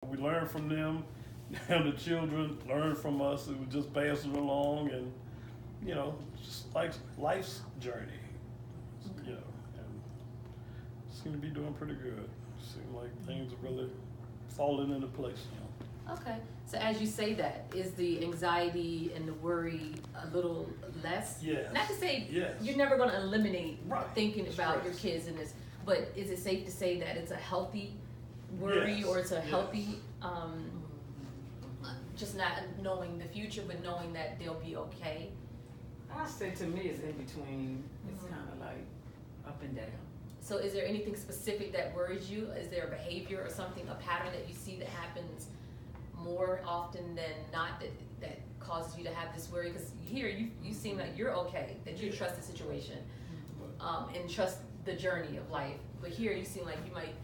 We learn from them, and the children learn from us. It was just passing along, and just like life's journey, and seem to be doing pretty good. Seem like things are really falling into place. Okay. So as you say that, is the anxiety and the worry a little less? Yes. Not to say Yes. you're never going to eliminate Right. thinking about your Stress. kids in this, but is it safe to say that it's a healthy worry Yes. or it's a Yes. healthy, just not knowing the future, but knowing that they'll be okay? I say to me it's in between. It's Mhm. kind of like up and down. So is there anything specific that worries you? Is there a behavior or something, a pattern that you see that happens more often than not that causes you to have this worry? Because here you seem like you're okay, that you trust the situation and trust the journey of life. But here you seem like you might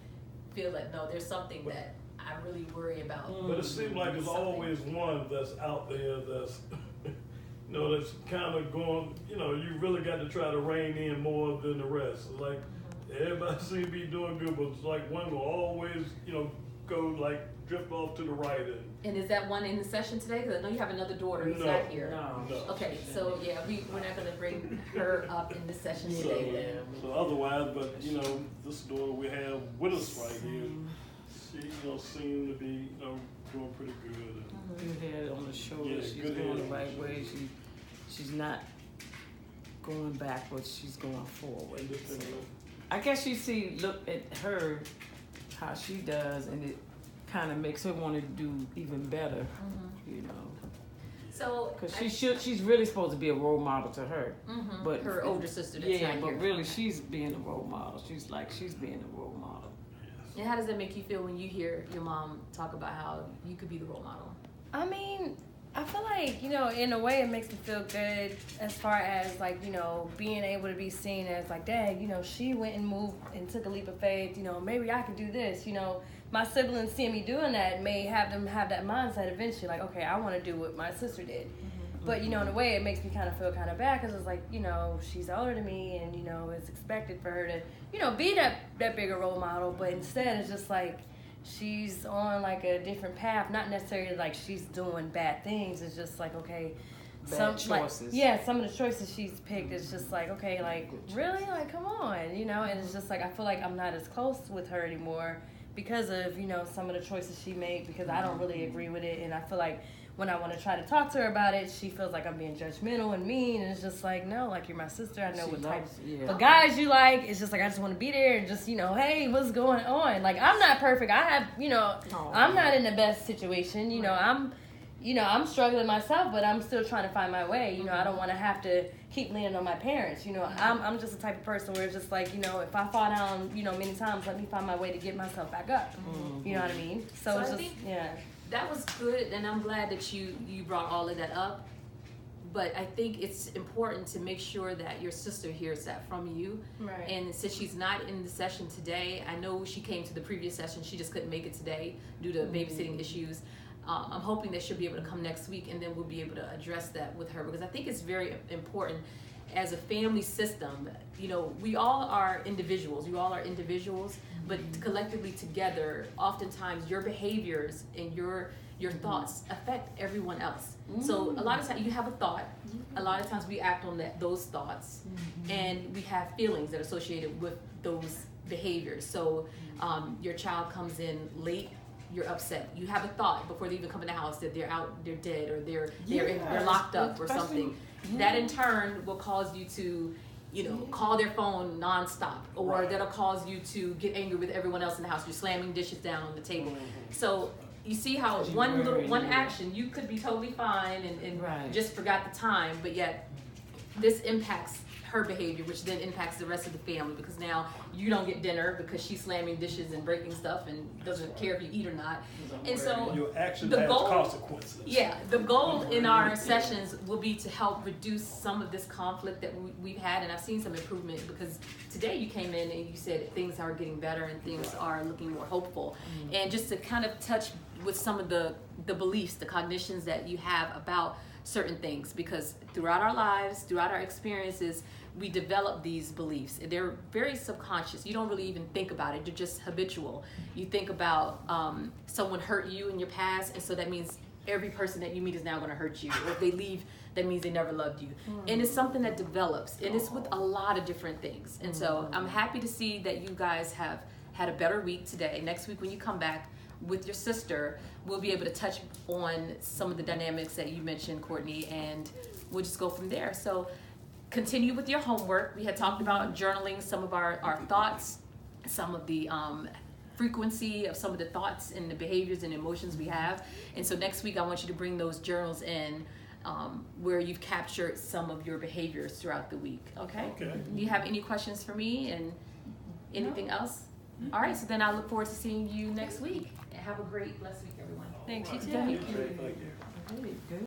feel that no, there's something that I really worry about. But it seems like there's Something. always one that's out there that's, that's kind of going, you really got to try to rein in more than the rest. It's like everybody seems to be doing good, but it's like one will always, go like drift off to the right. And is that one in the session today? Because I know you have another daughter who's No. not here. No. Okay, so yeah, we're not going to bring her up in this session So, today then. so otherwise, but this daughter we have with us right here, she seem to be doing pretty good. Good head on the shoulder. Yeah, She's good going head the on the right shoulder. way. She's not going backwards. She's going forward. Independent. I guess you look at her, how she does, and it kind of makes her want to do even better. So Because she's really supposed to be a role model to her. But her older sister that's yeah, not but here. really she's being a role model. She's being a role model. And how does that make you feel when you hear your mom talk about how you could be the role model? I mean, I feel like, in a way it makes me feel good as far as like, being able to be seen as like, dang, she went and moved and took a leap of faith, maybe I could do this, My siblings seeing me doing that may have them have that mindset eventually, like, okay, I want to do what my sister did. But, in a way it makes me kind of feel kind of bad because it's like, she's older than me and, it's expected for her to, be that bigger role model. But instead it's just like, she's on like a different path, not necessarily like she's doing bad things. It's just like, okay, Bad choices. some of the choices she's picked is just like, okay, like really, like come on, and it's just like I feel like I'm not as close with her anymore because of some of the choices she made, because I don't really agree with it, and I feel like when I want to try to talk to her about it, she feels like I'm being judgmental and mean, and it's just like, no, like you're my sister, I know She what type loves- of guys you like. It's just like I just want to be there and just hey, what's going on? Like I'm not perfect. I have I'm not in the best situation. I'm struggling myself, but I'm still trying to find my way. I don't want to have to keep leaning on my parents. I'm just the type of person where it's just like if I fall down many times, let me find my way to get myself back up. You know what I mean? So it's I just think yeah. that was good, and I'm glad that you brought all of that up. But I think it's important to make sure that your sister hears that from you. Right. And since she's not in the session today, I know she came to the previous session. She just couldn't make it today due to babysitting issues. I'm hoping that she'll be able to come next week, and then we'll be able to address that with her, because I think it's very important as a family system. We all are individuals. You all are individuals, but collectively together, oftentimes your behaviors and your thoughts affect everyone else. So a lot of times you have a thought. A lot of times we act on those thoughts, and we have feelings that are associated with those behaviors. So your child comes in late, you're upset. You have a thought before they even come in the house that they're dead, or they're locked up or something. That in turn will cause you to call their phone nonstop, or that'll cause you to get angry with everyone else in the house. You're slamming dishes down on the table. So you see how one action, you could be totally fine and Right. just forgot the time, but yet this impacts her behavior, which then impacts the rest of the family, because now you don't get dinner because she's slamming dishes and breaking stuff and doesn't care if you eat or not. And so Your action the has goal- consequences. yeah, the goal in our sessions will be to help reduce some of this conflict that we've had, and I've seen some improvement, because today you came in and you said things are getting better and things are looking more hopeful. And just to kind of touch with some of the beliefs, the cognitions that you have about certain things, because throughout our lives, throughout our experiences, we develop these beliefs. They're very subconscious. You don't really even think about it. They're just habitual. You think about someone hurt you in your past, and so that means every person that you meet is now going to hurt you. Or if they leave, that means they never loved you. And it's something that develops, and it's with a lot of different things. And so I'm happy to see that you guys have had a better week today. Next week when you come back with your sister, we'll be able to touch on some of the dynamics that you mentioned, Courtney, and we'll just go from there. So continue with your homework. We had talked about journaling some of our thoughts, some of the frequency of some of the thoughts and the behaviors and emotions we have. And so next week I want you to bring those journals in where you've captured some of your behaviors throughout the week. Okay? Okay. Do you have any questions for me and anything else? All right, so then I look forward to seeing you next week. And have a great, blessed week, everyone. Thanks, you too. Thank you. Good.